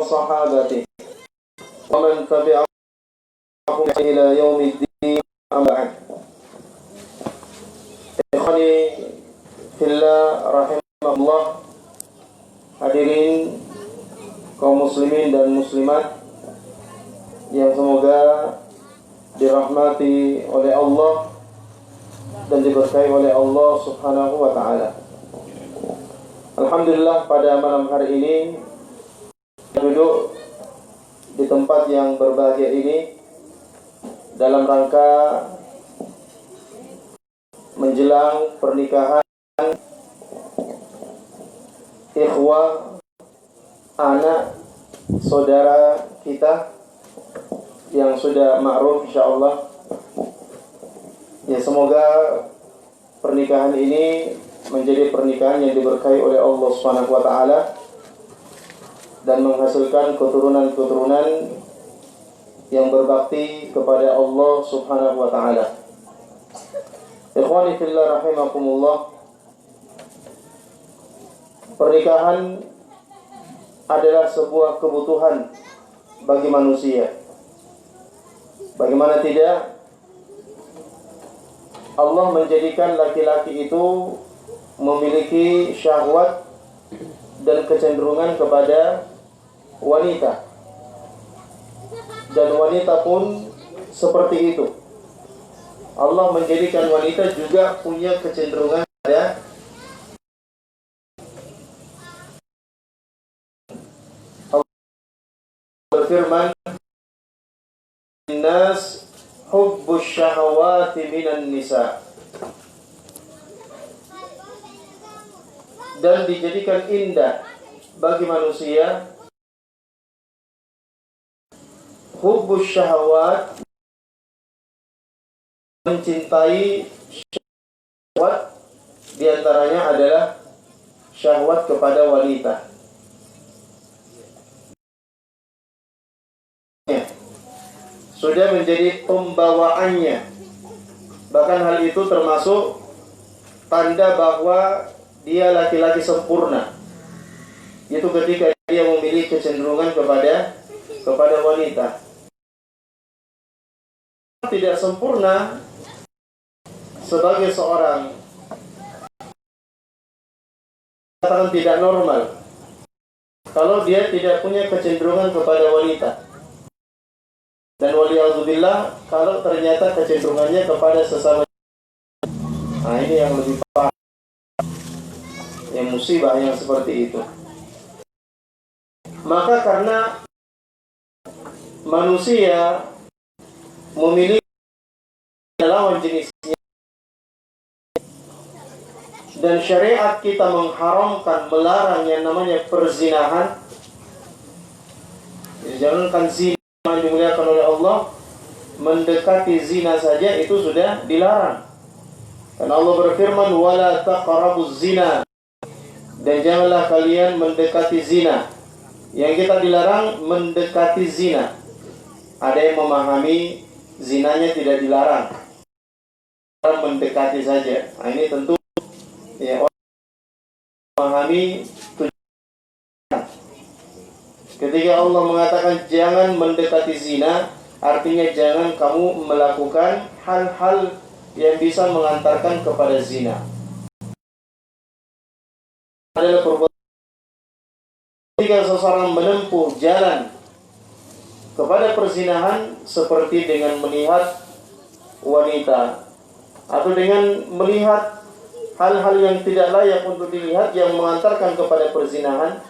وصحابته ومن تبعهم إلى يوم الدين أما بعد. Ikhwani fillah rahimahullah, hadirin kaum muslimin dan muslimat yang semoga dirahmati oleh Allah dan diberkahi oleh Allah Subhanahu wa taala. Alhamdulillah, pada malam hari ini duduk di tempat yang berbahagia ini dalam rangka menjelang pernikahan ikhwah, anak saudara kita yang sudah ma'ruf insyaallah. Ya, semoga pernikahan ini menjadi pernikahan yang diberkahi oleh Allah Subhanahu wa taala dan menghasilkan keturunan-keturunan yang berbakti kepada Allah Subhanahu wa taala. Ikhwani fillah rahimakumullah, pernikahan adalah sebuah kebutuhan bagi manusia. Bagaimana tidak, Allah menjadikan laki-laki itu memiliki syahwat dan kecenderungan kepada wanita, dan wanita pun seperti itu. Allah menjadikan wanita juga punya kecenderungan pada Allah berfirman, "Innas hubbus syahawati minan nisa." Dan dijadikan indah bagi manusia hubbus syahawat, mencintai syahwat, diantaranya adalah syahwat kepada wanita. Sudah menjadi pembawaannya. Bahkan hal itu termasuk tanda bahwa dia laki-laki sempurna. Itu ketika dia memiliki kecenderungan kepada wanita. Tidak sempurna sebagai seorang, katakan tidak normal, kalau dia tidak punya kecenderungan kepada wanita. Dan waliyadzubillah, kalau ternyata kecenderungannya kepada sesama. Nah, ini yang lebih parah, yang musibah yang seperti itu. Maka karena manusia memiliki lawan jenisnya, dan syariat kita mengharamkan, melarang yang namanya perzinahan. Jangankan zina yang dimuliakan oleh Allah, mendekati zina saja itu sudah dilarang. Karena Allah berfirman, "Wala taqrabuz zina." Dan janganlah kalian mendekati zina. Yang kita dilarang mendekati zina. Ada yang memahami zinanya tidak dilarang, mendekati saja. Nah, ini tentu ya, orang memahami tujuan. Ketika Allah mengatakan jangan mendekati zina, artinya jangan kamu melakukan hal-hal yang bisa mengantarkan kepada zina. Adalah perbuatan. Ketika seseorang menempuh jalan kepada perzinahan, seperti dengan melihat wanita atau dengan melihat hal-hal yang tidak layak untuk dilihat yang mengantarkan kepada perzinahan,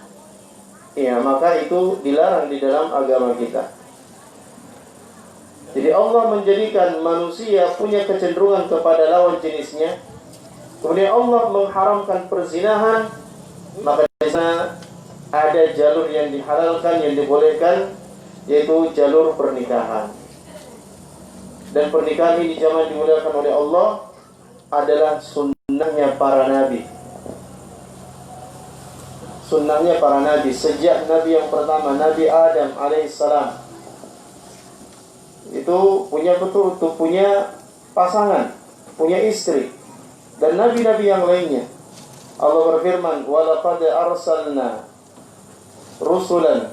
ya, maka itu dilarang di dalam agama kita. Jadi Allah menjadikan manusia punya kecenderungan kepada lawan jenisnya. Kemudian Allah mengharamkan perzinahan. Maka di sana ada jalur yang dihalalkan, yang dibolehkan, yaitu jalur pernikahan. Dan pernikahan ini zaman dimuliakan oleh Allah adalah sunnahnya para nabi. Sunnahnya para nabi sejak nabi yang pertama, Nabi Adam alaihissalam, itu punya keturunan, punya pasangan, punya istri, dan nabi-nabi yang lainnya. Allah berfirman, "Walaqad arsalna rusulan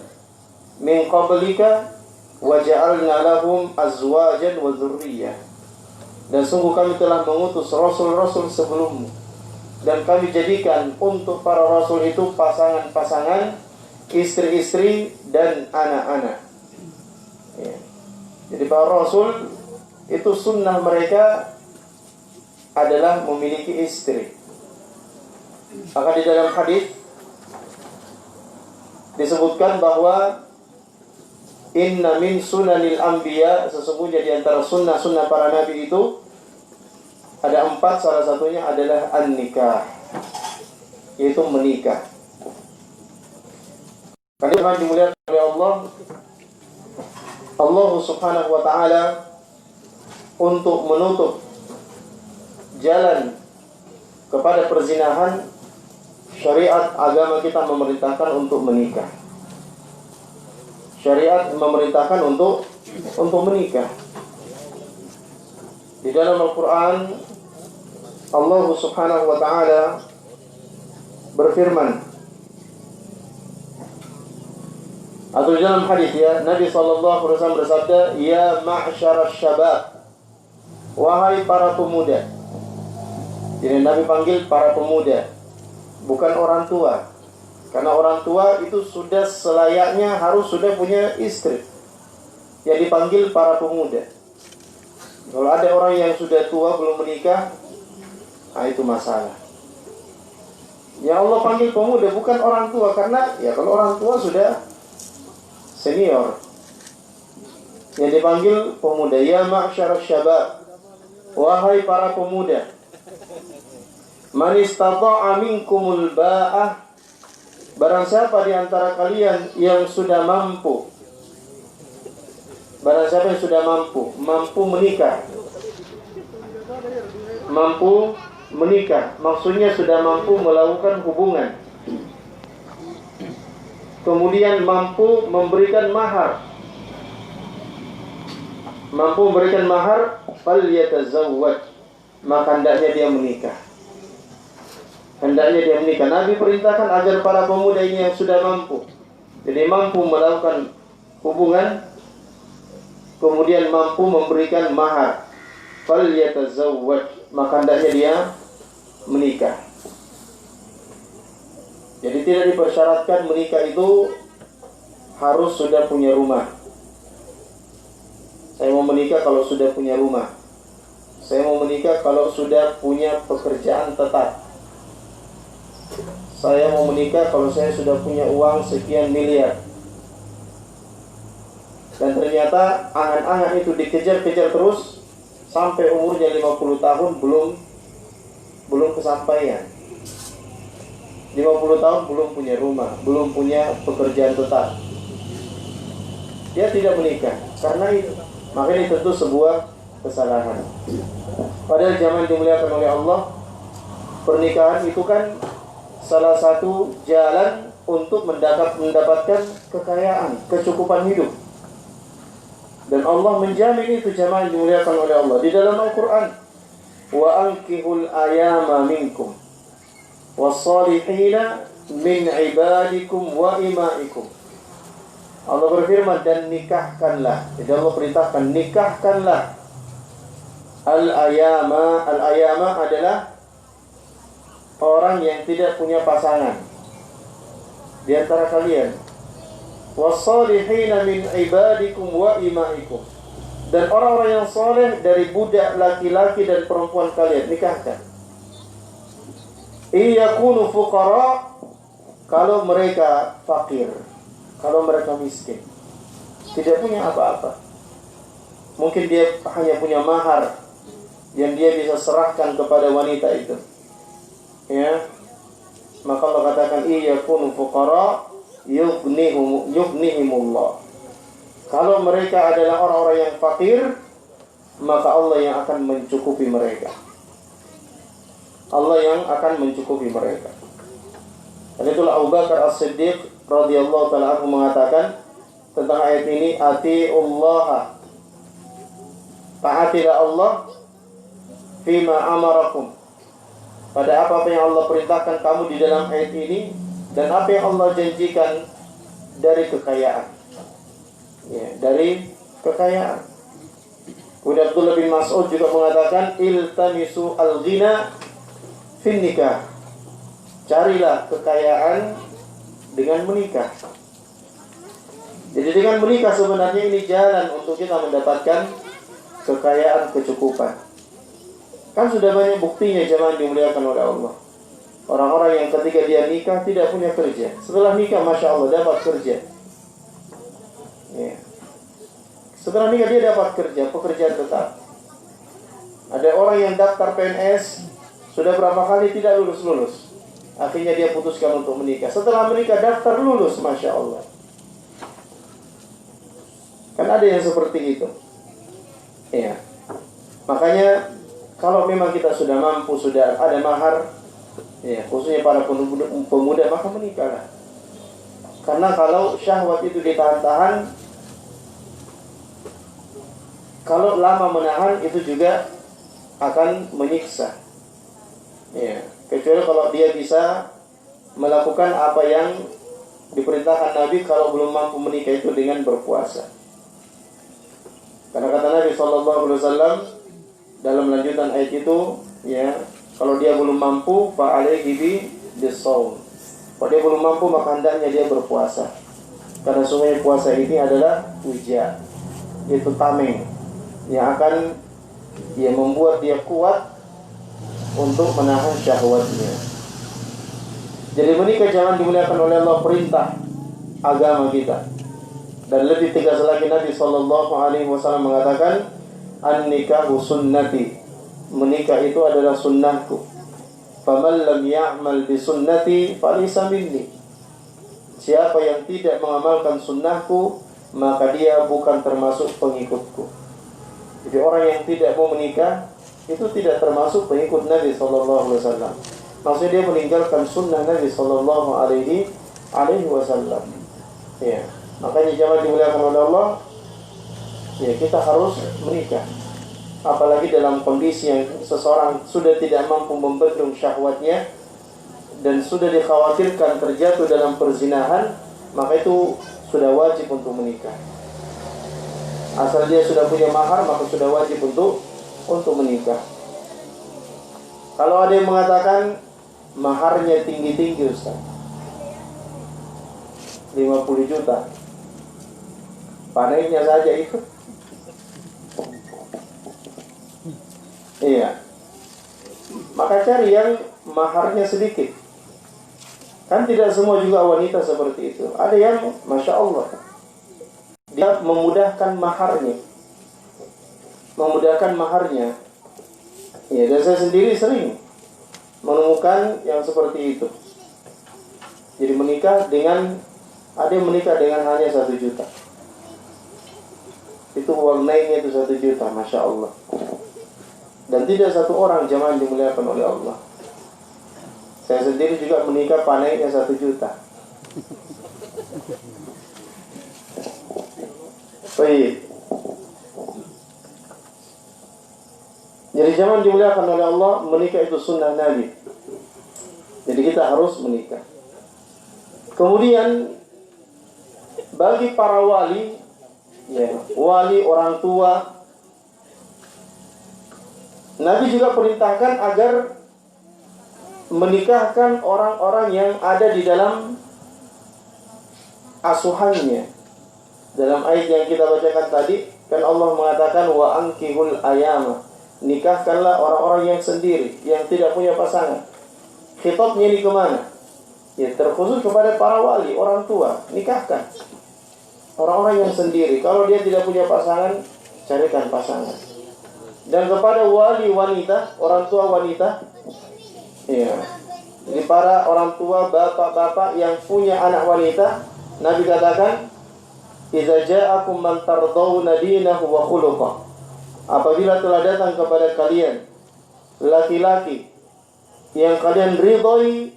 min qablika wa ja'alna lahum azwajan wa dzurriyyah. Dan sungguh kami telah mengutus rasul-rasul sebelummu, dan kami jadikan untuk para rasul itu pasangan-pasangan, istri-istri dan anak-anak. Ya. Jadi para rasul itu sunnah mereka adalah memiliki istri. Maka di dalam hadis disebutkan bahwa inna min sunanil anbiya, sesungguhnya di antara sunnah-sunnah para nabi itu ada 4, salah satunya adalah an-nikah, yaitu menikah. Karena dimuliakan oleh Allah, Allah Subhanahu wa ta'ala untuk menutup jalan kepada perzinahan, syariat agama kita memerintahkan untuk menikah. Syariat memerintahkan untuk menikah. Di dalam Al-Quran, Allah Subhanahu wa ta'ala berfirman, atau di dalam hadis ya, Nabi SAW bersabda, ya ma'syarasy syabab, wahai para pemuda. Jadi Nabi panggil para pemuda, bukan orang tua. Karena orang tua itu sudah selayaknya harus sudah punya istri. Yang dipanggil para pemuda. Kalau ada orang yang sudah tua belum menikah, nah itu masalah. Ya Allah panggil pemuda, bukan orang tua. Karena ya kalau orang tua sudah senior. Yang dipanggil pemuda, ya ma'syarasy syabab, wahai para pemuda. Man istata'a minkumul ba'ah, barang siapa di antara kalian yang sudah mampu, barang siapa yang sudah mampu menikah. Mampu menikah, maksudnya sudah mampu melakukan hubungan. Kemudian mampu memberikan mahar. Mampu memberikan mahar, falyatazawwaj, maka hendaknya dia menikah. Hendaknya dia menikah. Nabi perintahkan agar para pemuda ini yang sudah mampu, jadi mampu melakukan hubungan, kemudian mampu memberikan mahar, falyatazawwaj, maka hendaknya dia menikah. Jadi tidak dipersyaratkan menikah itu harus sudah punya rumah. Saya mau menikah kalau sudah punya rumah. Saya mau menikah kalau sudah punya pekerjaan tetap. Saya mau menikah kalau saya sudah punya uang sekian miliar. Dan ternyata angan-angan itu dikejar-kejar terus sampai umurnya 50 tahun belum kesampaian. 50 tahun belum punya rumah, belum punya pekerjaan tetap. Dia tidak menikah karena itu. Maka ini tentu sebuah kesalahan. Padahal zaman dimuliakan oleh Allah, pernikahan itu kan salah satu jalan untuk mendapatkan kekayaan, kecukupan hidup. Dan Allah menjamin itu jamaah dimuliakan oleh Allah di dalam Al-Quran. Wa ankihul ayama minkum wassalihina min ibadikum wa imaikum. Allah berfirman, dan nikahkanlah. Jadi Allah perintahkan, nikahkanlah al-ayama. Al-ayama adalah orang yang tidak punya pasangan di antara kalian. Wassalihina min ibadikum wa imaikum. Dan orang-orang yang soleh dari budak laki-laki dan perempuan kalian, nikahkan. Iyakunu fuqara, kalau mereka fakir, kalau mereka miskin, tidak punya apa-apa. Mungkin dia hanya punya mahar yang dia bisa serahkan kepada wanita itu. Ya, maka Allah katakan iyakunu fuqara yughnihimullah. Kalau mereka adalah orang-orang yang fakir, maka Allah yang akan mencukupi mereka. Allah yang akan mencukupi mereka. Dan itulah Abu Bakar As-Siddiq radhiyallahu ta'ala anhu mengatakan tentang ayat ini, atiullaha, taatilah Allah fima amarakum, pada apa yang Allah perintahkan kamu di dalam ayat ini, dan apa yang Allah janjikan dari kekayaan. ya, dari kekayaan. Kemudian Abdullah bin Mas'ud juga mengatakan iltamisu al-ghina fin nikah. Carilah kekayaan dengan menikah. Jadi dengan menikah sebenarnya ini jalan untuk kita mendapatkan kekayaan, kecukupan. Kan sudah banyak buktinya jemaah dimuliakan oleh Allah. Orang-orang yang ketika dia nikah tidak punya kerja, setelah nikah Masya Allah dapat kerja. Ya. Setelah nikah dia dapat kerja, pekerjaan tetap. Ada orang yang daftar PNS sudah berapa kali tidak lulus-lulus. Akhirnya dia putuskan untuk menikah. Setelah menikah daftar lulus, Masya Allah. Kan ada yang seperti itu. Ya. Makanya kalau memang kita sudah mampu, sudah ada mahar, ya, khususnya para pemuda, maka menikahlah. Karena kalau syahwat itu ditahan-tahan, kalau lama menahan itu juga akan menyiksa. Ya, kecuali kalau dia bisa melakukan apa yang diperintahkan Nabi kalau belum mampu menikah itu dengan berpuasa. Karena kata Nabi SAW dalam lanjutan ayat itu, ya, kalau dia belum mampu, fa'alaihi bis-shaum. Kalau dia belum mampu, maka hendaknya dia berpuasa. Karena sungguhnya puasa ini adalah wija, yaitu tameng, yang akan membuat dia kuat untuk menahan syahwatnya. Jadi menikah jangan dimuliakan oleh Allah, perintah agama kita. Dan lebih tegas lagi Nabi SAW mengatakan, an-nikahu sunnati, menikah itu adalah sunnahku. Faman lam ya'mal bi sunnati falaysa minni. Siapa yang tidak mengamalkan sunnahku, maka dia bukan termasuk pengikutku. Jadi orang yang tidak mau menikah itu tidak termasuk pengikut Nabi SAW. Maksudnya dia meninggalkan sunnah Nabi SAW. Ya, makanya jangan dimuliakan oleh Allah. Ya, kita harus menikah. Apalagi dalam kondisi yang seseorang sudah tidak mampu membendung syahwatnya dan sudah dikhawatirkan terjatuh dalam perzinahan, maka itu sudah wajib untuk menikah. Asal dia sudah punya mahar, maka sudah wajib untuk menikah. Kalau ada yang mengatakan maharnya tinggi-tinggi Ustaz, 50 juta, panennya saja itu. Iya. Maka cari yang maharnya sedikit. Kan tidak semua juga wanita seperti itu. Ada yang Masya Allah, dia memudahkan maharnya. Ya, dan saya sendiri sering menemukan yang seperti itu. Jadi menikah dengan, ada yang menikah dengan hanya 1 juta. Itu uang naiknya itu 1 juta, Masya Allah. Dan tidak satu orang jemaah dimuliakan oleh Allah. Saya sendiri juga menikah panainya 1 juta. Baik. Jadi jemaah dimuliakan oleh Allah, menikah itu sunnah Nabi. Jadi kita harus menikah. Kemudian bagi para wali, ya, wali orang tua, Nabi juga perintahkan agar menikahkan orang-orang yang ada di dalam asuhannya. Dalam ayat yang kita bacakan tadi, kan Allah mengatakan wa ankihul ayama, nikahkanlah orang-orang yang sendiri, yang tidak punya pasangan. Khitabnya ini kemana? Ya, terkhusus kepada para wali, orang tua, nikahkan orang-orang yang sendiri. Kalau dia tidak punya pasangan, carikan pasangan. Dan kepada wali wanita, orang tua wanita, ya, jadi para orang tua, bapak-bapak yang punya anak wanita, Nabi katakan, "Idza ja'akum man tardawna dinahu wa khuluquhu." Apabila telah datang kepada kalian laki-laki yang kalian ridhoi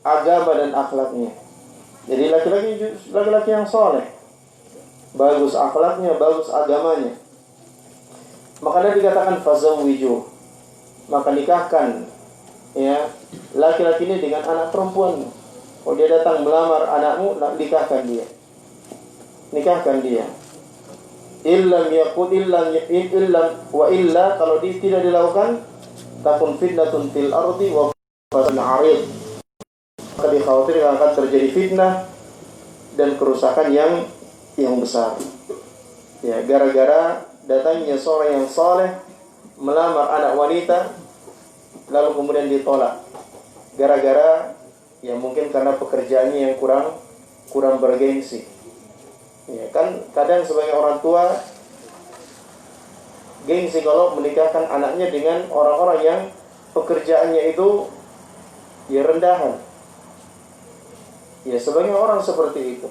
agama dan akhlaknya. Jadi laki-laki yang soleh, bagus akhlaknya, bagus agamanya. Maka Nabi katakan fazawwiju, maka nikahkan, ya, laki-laki ini dengan anak perempuanmu. Kalau dia datang melamar anakmu, nikahkan dia. illam yakun illam wa illa, kalau tidak dilakukan, takun fitnatun fil ardi wa fasadun 'arid, maka dikhawatirkan akan terjadi fitnah dan kerusakan yang besar. Ya, gara-gara datangnya seorang yang saleh melamar anak wanita lalu kemudian ditolak. Gara-gara ya mungkin karena pekerjaannya yang kurang bergengsi. Ya, kan kadang sebagai orang tua gengsi kalau menikahkan anaknya dengan orang-orang yang pekerjaannya itu ya rendahan. Ya, sebagai orang seperti itu.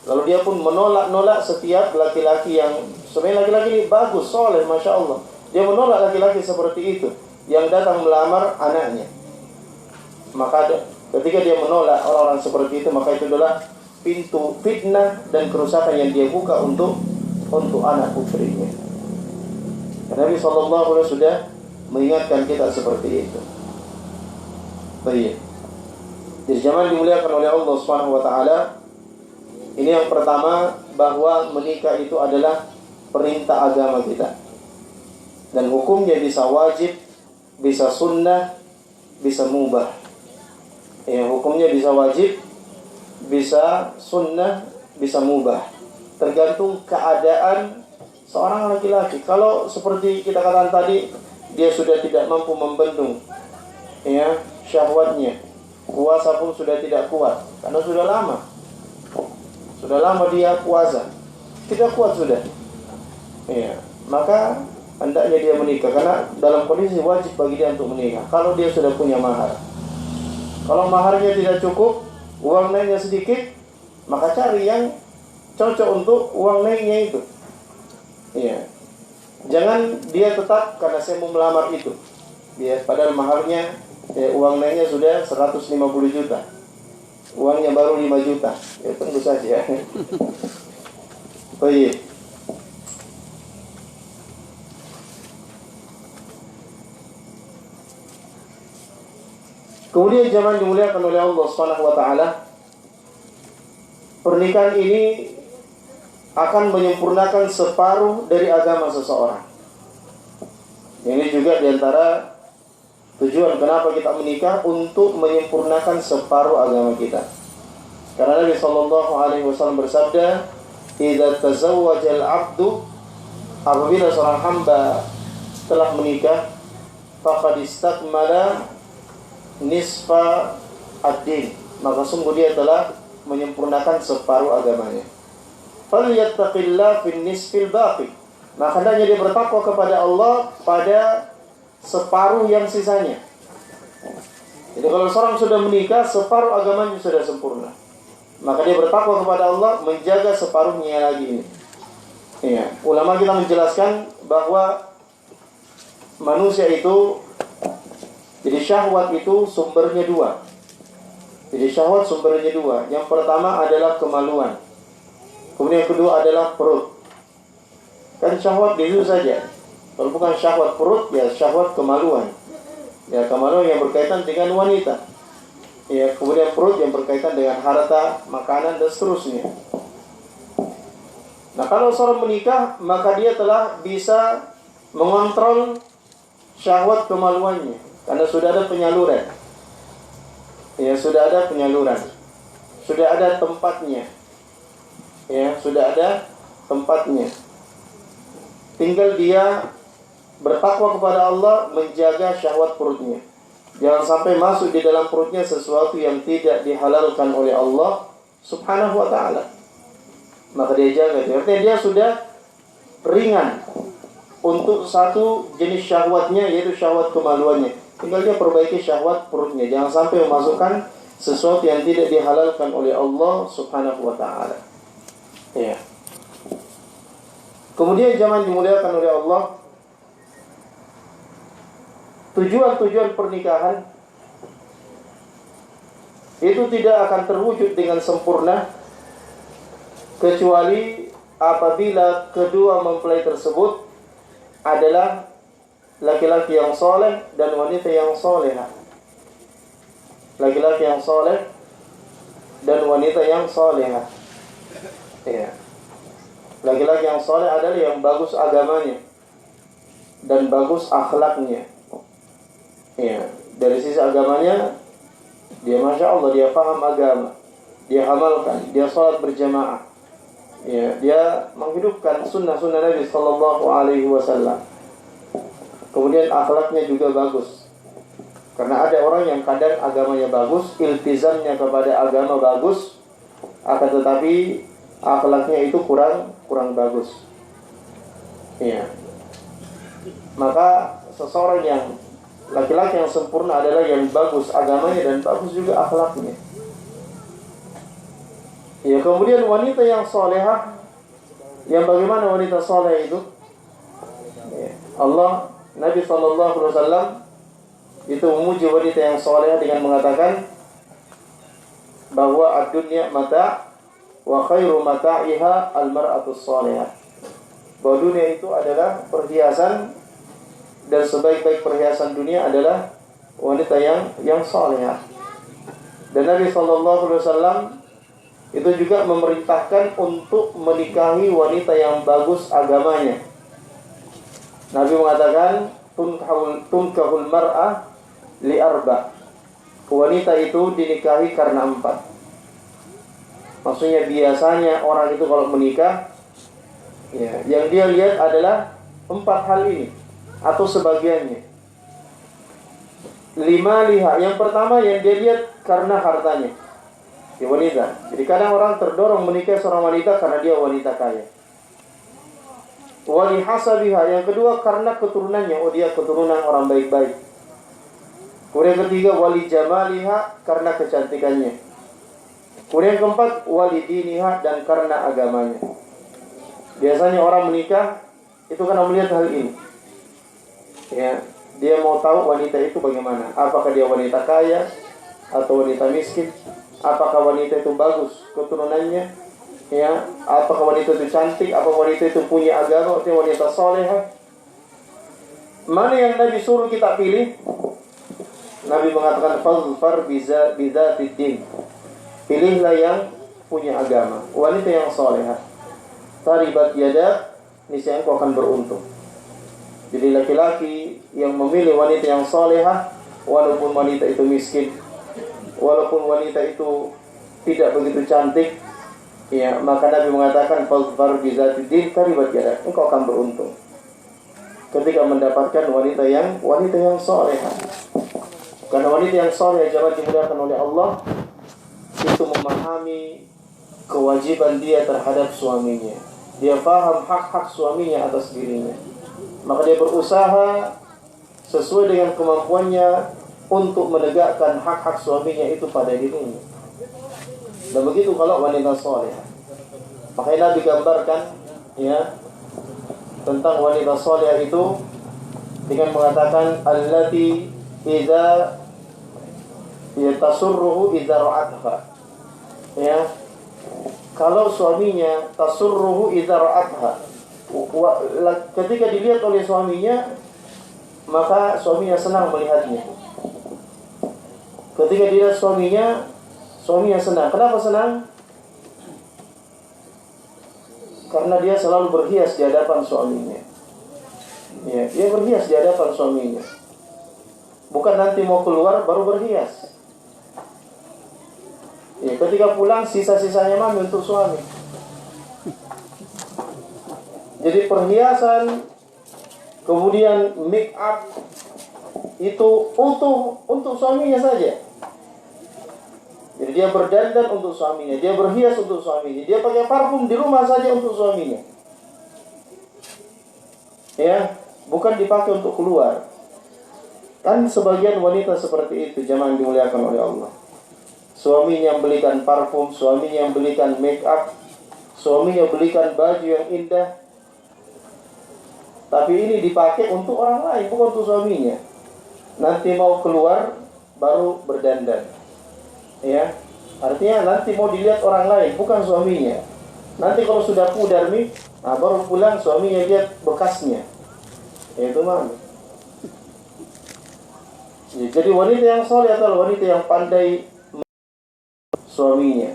Lalu dia pun menolak setiap laki-laki yang sebenarnya laki-laki ini bagus, soleh, masya Allah. Dia menolak laki-laki seperti itu yang datang melamar anaknya. Maka ketika dia menolak orang-orang seperti itu, maka itu adalah pintu fitnah dan kerusakan yang dia buka untuk anak putrinya. Nabi SAW sudah mengingatkan kita seperti itu. Baik. Jadi jamaah dimuliakan oleh Allah Subhanahu wa taala, ini yang pertama, bahwa menikah itu adalah perintah agama kita. Dan hukumnya bisa wajib, bisa sunnah, bisa mubah. Ya, hukumnya bisa wajib, bisa sunnah, bisa mubah. Tergantung keadaan seorang laki-laki. Kalau seperti kita katakan tadi, dia sudah tidak mampu membendung ya syahwatnya, puasa pun sudah tidak kuat karena sudah lama dia puasa, tidak kuat sudah. Ya, maka hendaknya dia menikah karena dalam kondisi wajib bagi dia untuk menikah. Kalau dia sudah punya mahar, kalau maharnya tidak cukup, uang naiknya sedikit, maka cari yang cocok untuk uang naiknya itu. Ya, jangan dia tetap karena saya mau melamar itu. Ya, padahal maharnya uang naiknya sudah 150 juta. Uangnya baru 5 juta. Ya, tunggu saja. Baik. Kemudian jamaah dimuliakan oleh Allah Subhanahu wa taala, pernikahan ini akan menyempurnakan separuh dari agama seseorang. Ini juga diantara tujuan kenapa kita menikah, untuk menyempurnakan separuh agama kita. Karena Nabi SAW bersabda, "Idza tazawwaja al-'abdu", apabila seorang hamba telah menikah, faqad istakmala nisfa ad-din, maka sungguh dia telah menyempurnakan separuh agamanya. Falyattaqillah fin nisfil baqi, maka hendaknya dia bertakwa kepada Allah pada separuh yang sisanya. Jadi kalau seorang sudah menikah, separuh agamanya sudah sempurna, maka dia bertakwa kepada Allah menjaga separuhnya lagi ini. Ya, ulama kita menjelaskan bahwa manusia itu, jadi syahwat itu sumbernya dua. Jadi syahwat sumbernya dua. Yang pertama adalah kemaluan, kemudian yang kedua adalah perut. Kan syahwat itu saja. Kalau bukan syahwat perut, ya syahwat kemaluan. Ya, kemaluan yang berkaitan dengan wanita. Ya, kemudian perut yang berkaitan dengan harta, makanan, dan seterusnya. Nah, kalau seorang menikah, maka dia telah bisa mengontrol syahwat kemaluannya, karena sudah ada penyaluran. Ya, sudah ada penyaluran. Sudah ada tempatnya. Ya, sudah ada tempatnya. Tinggal dia bertakwa kepada Allah, menjaga syahwat perutnya. Jangan sampai masuk di dalam perutnya sesuatu yang tidak dihalalkan oleh Allah Subhanahu wa ta'ala. Maka dia jaga. Artinya dia sudah ringan untuk satu jenis syahwatnya, yaitu syahwat kemaluannya. Tinggal dia perbaiki syahwat perutnya. Jangan sampai memasukkan sesuatu yang tidak dihalalkan oleh Allah Subhanahu wa ta'ala. Ya. Kemudian jangan dimuliakan oleh Allah, tujuan-tujuan pernikahan itu tidak akan terwujud dengan sempurna kecuali apabila kedua mempelai tersebut adalah laki-laki yang soleh dan wanita yang solehah. Laki-laki yang soleh dan wanita yang solehah. Ya. Laki-laki yang soleh adalah yang bagus agamanya dan bagus akhlaknya. Ya, dari sisi agamanya dia masya Allah, dia paham agama, dia amalkan, dia sholat berjamaah, ya, dia menghidupkan sunnah-sunnah Nabi Sallallahu Alaihi Wasallam. Kemudian akhlaknya juga bagus, karena ada orang yang kadang agamanya bagus, iltizamnya kepada agama bagus, akan tetapi akhlaknya itu kurang bagus. Ya, maka seseorang yang laki-laki yang sempurna adalah yang bagus agamanya dan bagus juga akhlaknya. Ya, kemudian wanita yang solehah, yang bagaimana wanita soleh itu? Ya, Allah, Nabi SAW itu memuji wanita yang solehah dengan mengatakan bahwa ad-dunya mata' wa khairu mata'iha al-mar'atus solehah. Bahwa dunia itu adalah perhiasan dan sebaik-baik perhiasan dunia adalah wanita yang salihah. Dan Nabi SAW itu juga memerintahkan untuk menikahi wanita yang bagus agamanya. Nabi mengatakan tunkahul mar'ah li arba'. Wanita itu dinikahi karena 4. Maksudnya biasanya orang itu kalau menikah, ya, yang dia lihat adalah 4 hal ini atau sebagiannya. 5 liha. Yang pertama yang dia lihat karena hartanya, ya, wanita. Jadi kadang orang terdorong menikah seorang wanita karena dia wanita kaya. Wali hasabiha. Yang kedua karena keturunannya, oh dia keturunan orang baik-baik. Kemudian ketiga wali jamaliha, karena kecantikannya. Kemudian keempat wali diniha, dan karena agamanya. Biasanya orang menikah itu karena melihat hal ini. Ya, dia mau tahu wanita itu bagaimana. Apakah dia wanita kaya atau wanita miskin? Apakah wanita itu bagus keturunannya? Ya, apakah wanita itu cantik? Apakah wanita itu punya agama? Atau wanita solehah? Mana yang Nabi suruh kita pilih? Nabi mengatakan fadfar bidzatid din. Pilihlah yang punya agama, wanita yang solehah. Taribat yadak, niscaya engkau akan beruntung. Jadi laki-laki yang memilih wanita yang solehah, walaupun wanita itu miskin, walaupun wanita itu tidak begitu cantik, ya, maka Nabi mengatakan fadfar bizatid din taribat yadak, engkau akan beruntung ketika mendapatkan wanita yang solehah. Karena wanita yang soleh jemaah dimuliakan oleh Allah itu memahami kewajiban dia terhadap suaminya. Dia paham hak-hak suaminya atas dirinya. Maka dia berusaha sesuai dengan kemampuannya untuk menegakkan hak-hak suaminya itu pada dirinya. Dan begitu kalau wanita soleh. Makanya Nabi gambarkan, ya, tentang wanita soleh itu dengan mengatakan allati idza tasurruhu idza ra'atha. Ya, kalau suaminya tasurruhu idza ra'atha, ketika dilihat oleh suaminya, maka suaminya senang melihatnya. Ketika dilihat suaminya senang. Kenapa senang? Karena dia selalu berhias di hadapan suaminya. Ya, dia berhias di hadapan suaminya. Bukan nanti mau keluar baru berhias. Ya, ketika pulang sisa-sisanya mami untuk suami. Jadi perhiasan, kemudian make up itu untuk suaminya saja. Jadi dia berdandan untuk suaminya, dia berhias untuk suaminya, dia pakai parfum di rumah saja untuk suaminya. Ya, bukan dipakai untuk keluar. Kan sebagian wanita seperti itu, jemaah yang dimuliakan oleh Allah. Suaminya yang belikan parfum, suaminya yang belikan make up, suaminya belikan baju yang indah. Tapi ini dipakai untuk orang lain, bukan untuk suaminya. Nanti mau keluar baru berdandan. Ya, artinya nanti mau dilihat orang lain, bukan suaminya. Nanti kalau sudah pudar nih, baru pulang suaminya lihat bekasnya. Ya, itu mana? Ya, jadi wanita yang soleh adalah wanita yang pandai suaminya.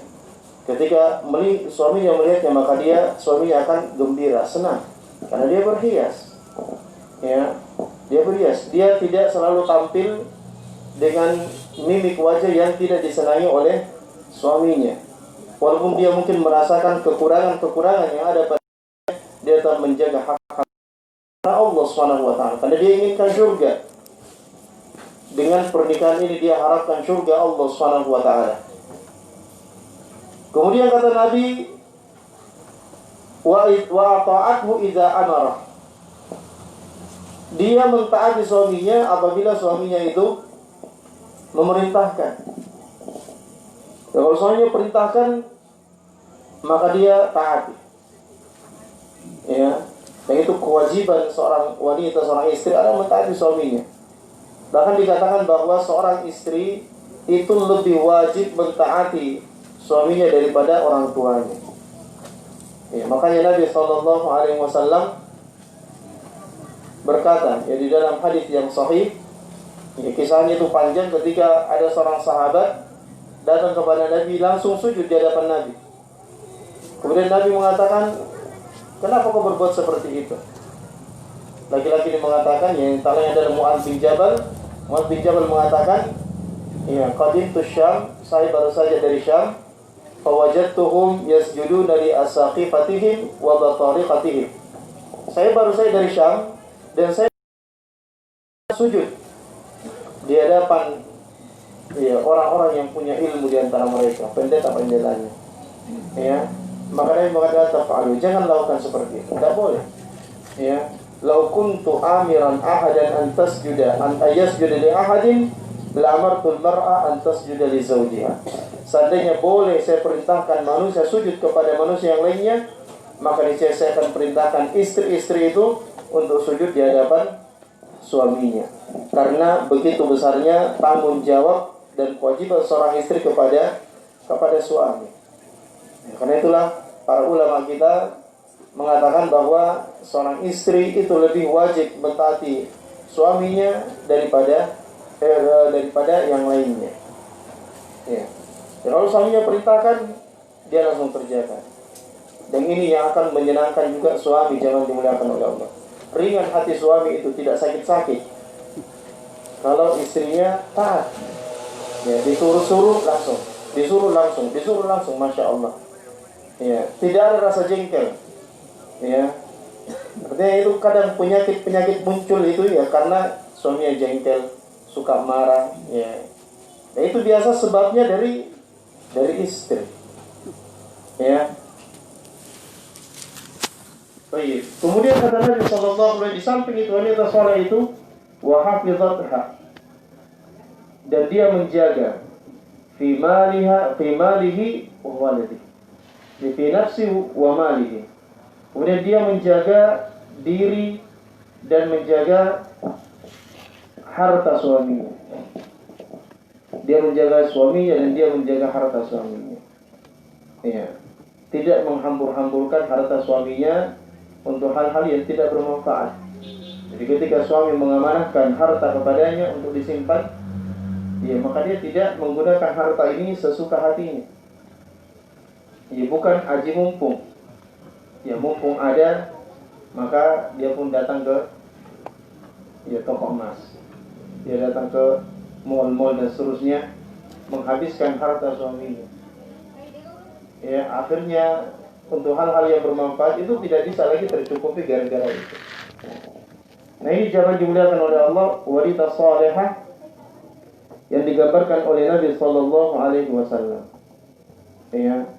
Ketika suaminya melihatnya, maka suaminya akan gembira, senang, karena dia berhias. Ya, dia berhias. Dia tidak selalu tampil dengan mimik wajah yang tidak disenangi oleh suaminya. Walaupun dia mungkin merasakan kekurangan-kekurangan yang ada pada dia, tetap menjaga hak-hak Allah Subhanahu wa taala. Karena dia inginkan surga. Dengan pernikahan ini dia harapkan surga Allah Subhanahu wa taala. Kemudian kata Nabi, wa ta'athu idza amara. Dia mentaati suaminya apabila suaminya itu memerintahkan. Kalau suaminya perintahkan, maka dia taati. Ya, dan itu kewajiban seorang wanita, seorang istri adalah mentaati suaminya. Bahkan dikatakan bahwa seorang istri itu lebih wajib mentaati suaminya daripada orang tuanya. Ya, makanya Nabi SAW berkata, ya, di dalam hadis yang sahih, ya, kisahnya itu panjang, ketika ada seorang sahabat datang kepada Nabi, langsung sujud di hadapan Nabi. Kemudian Nabi mengatakan, kenapa kau berbuat seperti itu? Laki-laki ini mengatakan, yang talanya adalah Mu'adz bin Jabal. Mu'adz bin Jabal mengatakan, ya, qadimtu Syam, saya baru saja dari Syam, fawajadtuhum yasjuduna li asaqifatihim wa batariqatihim. Saya baru saja dari Syam dan saya sujud di hadapan, ya, orang-orang yang punya ilmu di antara mereka, pendeta-pendetanya. Ya, maka Nabi mengatakan, taf'alu, jangan lakukan seperti itu, tidak boleh. Ya, lau kuntu amiran ahadan an tasjuda an ayasjuda li ahadin la amartul mar'a an tasjuda li zawjiha. Seandainya boleh saya perintahkan manusia sujud kepada manusia yang lainnya, maka niscaya saya akan perintahkan istri-istri itu untuk sujud di hadapan suaminya. Karena begitu besarnya tanggung jawab dan kewajiban seorang istri kepada suami. Ya, karena itulah para ulama kita mengatakan bahwa seorang istri itu lebih wajib mentaati suaminya daripada yang lainnya. Ya. Kalau suaminya perintahkan, dia langsung kerjakan. Dan ini yang akan menyenangkan juga suami, jangan dimuliakan oleh Allah. Ringan hati suami itu, tidak sakit-sakit kalau istrinya taat. Ya, disuruh langsung, masya Allah. Ya, tidak ada rasa jengkel. Ya, artinya itu kadang penyakit muncul itu ya karena suaminya jengkel, suka marah. Ya, nah, itu biasa sebabnya dari istri. Ya. Baik. Kemudian kata Nabi sallallahu alaihi wasallam, di samping itu wanita saleh itu wa hafizatha, dan dia menjaga fi malihi wa waladihi, fi nafsi wa malihi. Kemudian dia menjaga diri dan menjaga harta suaminya. Dia menjaga suaminya dan dia menjaga harta suaminya. Ya. Tidak menghambur-hamburkan harta suaminya untuk hal-hal yang tidak bermanfaat. Jadi ketika suami mengamanahkan harta kepadanya untuk disimpan, ya, maka dia tidak menggunakan harta ini sesuka hatinya. Ya, bukan aji mumpung. Ya, mumpung ada, maka dia pun datang ke toko emas. Dia datang ke mal-mal dan seterusnya, menghabiskan harta suaminya. Ya, akhirnya untuk hal-hal yang bermanfaat itu tidak bisa lagi tercukupi gara-gara itu. Nah, ini jangan dimuliakan oleh Allah, wanita salihah yang digambarkan oleh Nabi sallallahu alaihi wasallam. Ya.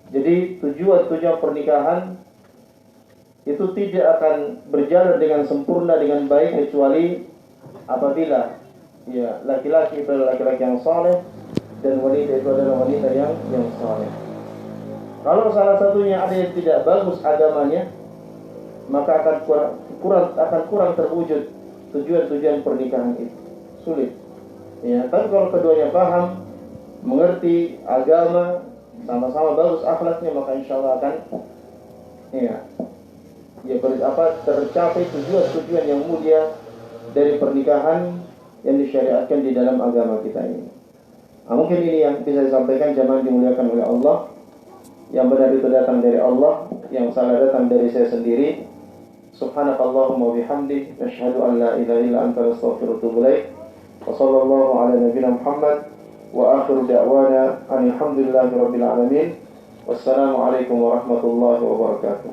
Jadi tujuan pernikahan itu tidak akan berjalan dengan sempurna dengan baik kecuali apabila, ya, laki-laki itu adalah laki-laki yang saleh dan wanita itu adalah wanita yang saleh. Kalau salah satunya ada yang tidak bagus agamanya, maka akan kurang terwujud tujuan pernikahan itu. Sulit. Ya, tapi kalau keduanya paham, mengerti agama, sama-sama bagus akhlaknya, maka insya Allah akan tercapai tujuan yang mulia dari pernikahan yang disyariatkan di dalam agama kita ini. Nah, mungkin ini yang bisa disampaikan, jamaah dimuliakan oleh Allah. Yang benar itu datang dari Allah, yang salah datang dari saya sendiri. Subhanakallahumma bihamdik, nashhadu an la ilaha illa anta, nastaghfiruka wa atubu ilaik. Wa sallallahu ala nabiyyina Muhammad wa akhiru da'wana alhamdulillahi rabbil alamin. Wassalamualaikum warahmatullahi wabarakatuh.